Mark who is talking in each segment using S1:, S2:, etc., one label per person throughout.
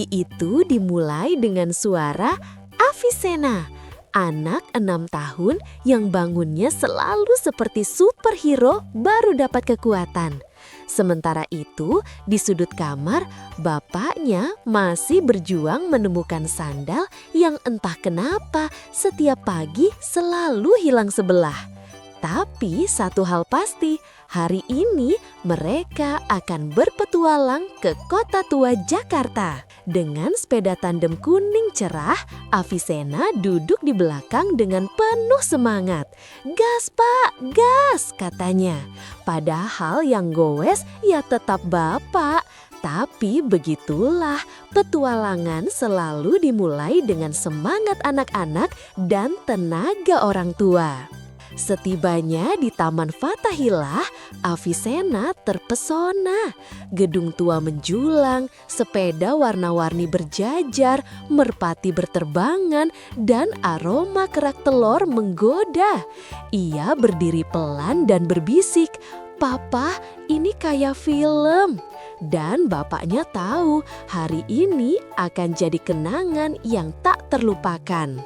S1: Pagi itu dimulai dengan suara Avicenna, anak 6 tahun yang bangunnya selalu seperti superhero baru dapat kekuatan. Sementara itu, di sudut kamar, bapaknya masih berjuang menemukan sandal yang entah kenapa setiap pagi selalu hilang sebelah. Tapi satu hal pasti, hari ini mereka akan berpetualang ke kota tua Jakarta. Dengan sepeda tandem kuning cerah, Avicenna duduk di belakang dengan penuh semangat. "Gas Pak, gas!" katanya. Padahal yang goes ya tetap bapak. Tapi begitulah, petualangan selalu dimulai dengan semangat anak-anak dan tenaga orang tua. Setibanya di Taman Fathahillah, Avicenna terpesona. Gedung tua menjulang, sepeda warna-warni berjajar, merpati berterbangan, dan aroma kerak telur menggoda. Ia berdiri pelan dan berbisik, "Papa, ini kayak film." Dan bapaknya tahu hari ini akan jadi kenangan yang tak terlupakan.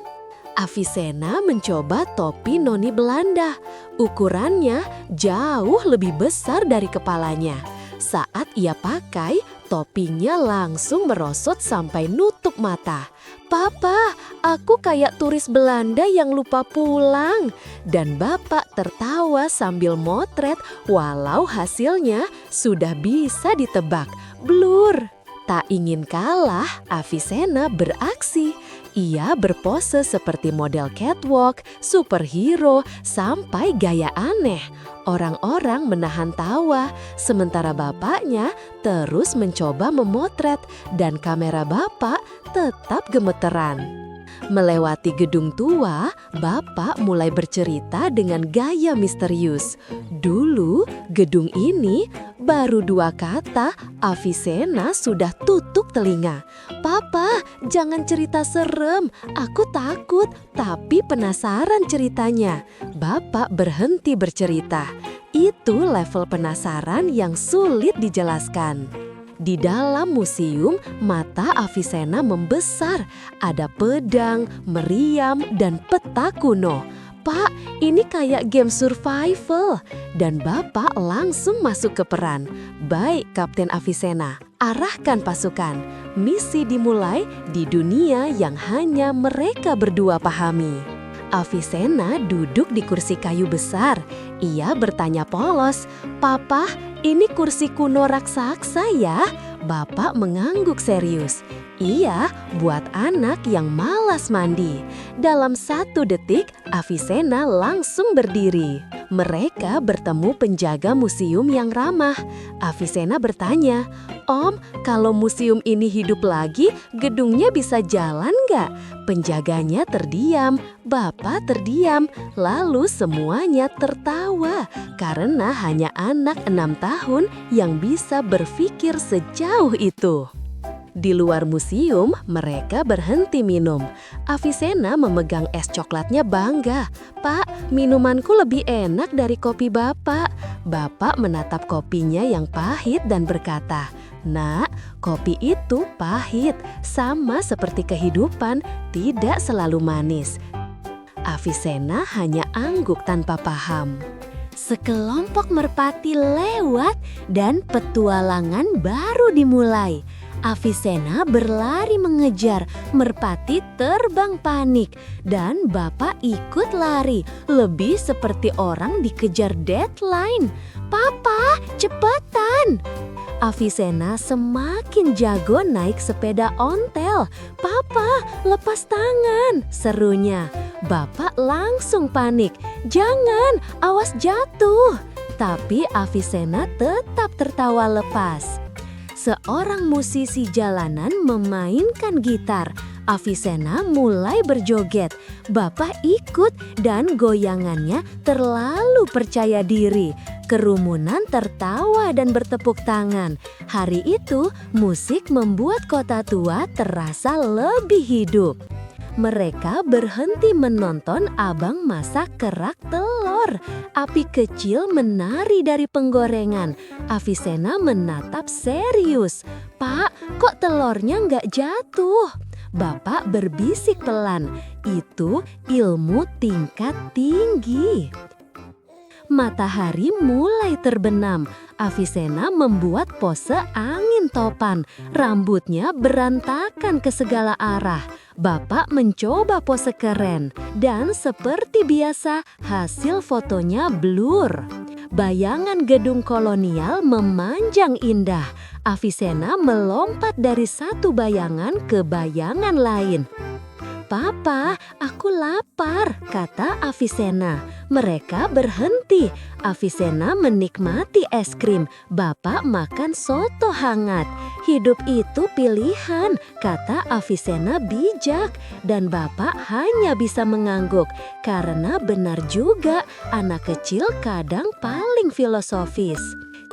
S1: Avicenna mencoba topi noni Belanda. Ukurannya jauh lebih besar dari kepalanya. Saat ia pakai, topinya langsung merosot sampai nutup mata. "Papa, aku kayak turis Belanda yang lupa pulang." Dan bapak tertawa sambil motret walau hasilnya sudah bisa ditebak. Blur. Tak ingin kalah, Avicenna beraksi. Ia berpose seperti model catwalk, superhero, sampai gaya aneh. Orang-orang menahan tawa, sementara bapaknya terus mencoba memotret dan kamera bapak tetap gemeteran. Melewati gedung tua, bapak mulai bercerita dengan gaya misterius. Dulu, gedung ini baru 2 kata, Avicenna sudah tutup telinga. "Papa, jangan cerita serem, aku takut, tapi penasaran ceritanya." Bapak berhenti bercerita. Itu level penasaran yang sulit dijelaskan. Di dalam museum, mata Avicenna membesar. Ada pedang, meriam, dan peta kuno. "Pak, ini kayak game survival." Dan bapak langsung masuk ke peran. "Baik, Kapten Avicenna, arahkan pasukan." Misi dimulai di dunia yang hanya mereka berdua pahami. Avicenna duduk di kursi kayu besar. Ia bertanya polos, "Papa, ini kursi kuno raksasa ya?" Bapak mengangguk serius. "Iya, buat anak yang malas mandi." Dalam 1 detik, Avicenna langsung berdiri. Mereka bertemu penjaga museum yang ramah. Avicenna bertanya, "Om, kalau museum ini hidup lagi, gedungnya bisa jalan nggak?" Penjaganya terdiam, bapak terdiam, lalu semuanya tertawa karena hanya anak 6 tahun yang bisa berpikir sejauh itu. Di luar museum, mereka berhenti minum. Avicenna memegang es coklatnya bangga. "Pak, minumanku lebih enak dari kopi Bapak." Bapak menatap kopinya yang pahit dan berkata, "Nak, kopi itu pahit, sama seperti kehidupan, tidak selalu manis." Avicenna hanya angguk tanpa paham. Sekelompok merpati lewat dan petualangan baru dimulai. Avicenna berlari mengejar, merpati terbang panik, dan bapak ikut lari, lebih seperti orang dikejar deadline. "Papa, cepetan!" Avicenna semakin jago naik sepeda ontel. "Papa, lepas tangan!" serunya. Bapak langsung panik. "Jangan, awas jatuh!" Tapi Avicenna tetap tertawa lepas. Seorang musisi jalanan memainkan gitar. Avicenna mulai berjoget. Bapak ikut dan goyangannya terlalu percaya diri. Kerumunan tertawa dan bertepuk tangan. Hari itu, musik membuat kota tua terasa lebih hidup. Mereka berhenti menonton abang masak kerak telur. telur. Api kecil menari dari penggorengan. Avicenna menatap serius. "Pak, kok telurnya nggak jatuh?" Bapak berbisik pelan, "Itu ilmu tingkat tinggi." Matahari mulai terbenam. Avicenna membuat pose angin topan. Rambutnya berantakan ke segala arah. Bapak mencoba pose keren. Dan seperti biasa, hasil fotonya blur. Bayangan gedung kolonial memanjang indah. Avicenna melompat dari satu bayangan ke bayangan lain. "Papa, aku lapar," kata Avicenna. Mereka berhenti. Avicenna menikmati es krim. Bapak makan soto hangat. "Hidup itu pilihan," kata Avicenna bijak. Dan Bapak hanya bisa mengangguk. Karena benar juga, anak kecil kadang paling filosofis.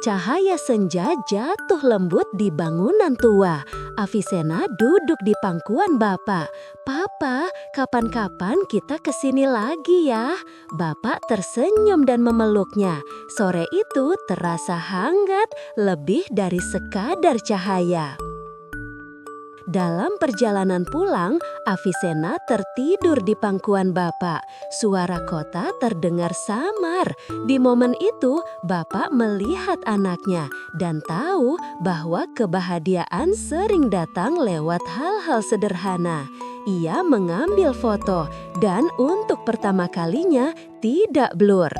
S1: Cahaya senja jatuh lembut di bangunan tua. Avicenna duduk di pangkuan Bapak. "Papa, kapan-kapan kita kesini lagi ya." Bapak tersenyum dan memeluknya. Sore itu terasa hangat, lebih dari sekadar cahaya. Dalam perjalanan pulang, Avicenna tertidur di pangkuan Bapak. Suara kota terdengar samar. Di momen itu, Bapak melihat anaknya dan tahu bahwa kebahagiaan sering datang lewat hal-hal sederhana. Ia mengambil foto dan untuk pertama kalinya tidak blur.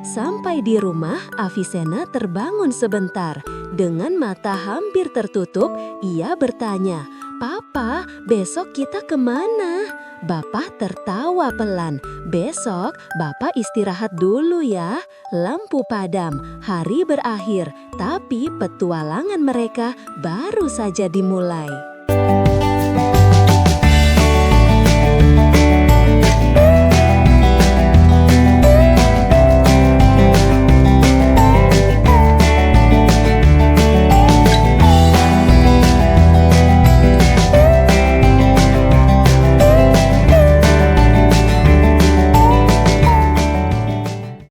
S1: Sampai di rumah, Avicenna terbangun sebentar. Dengan mata hampir tertutup, ia bertanya, "Papa, besok kita kemana?" Bapak tertawa pelan. "Besok, Bapak istirahat dulu ya." Lampu padam, hari berakhir, tapi petualangan mereka baru saja dimulai.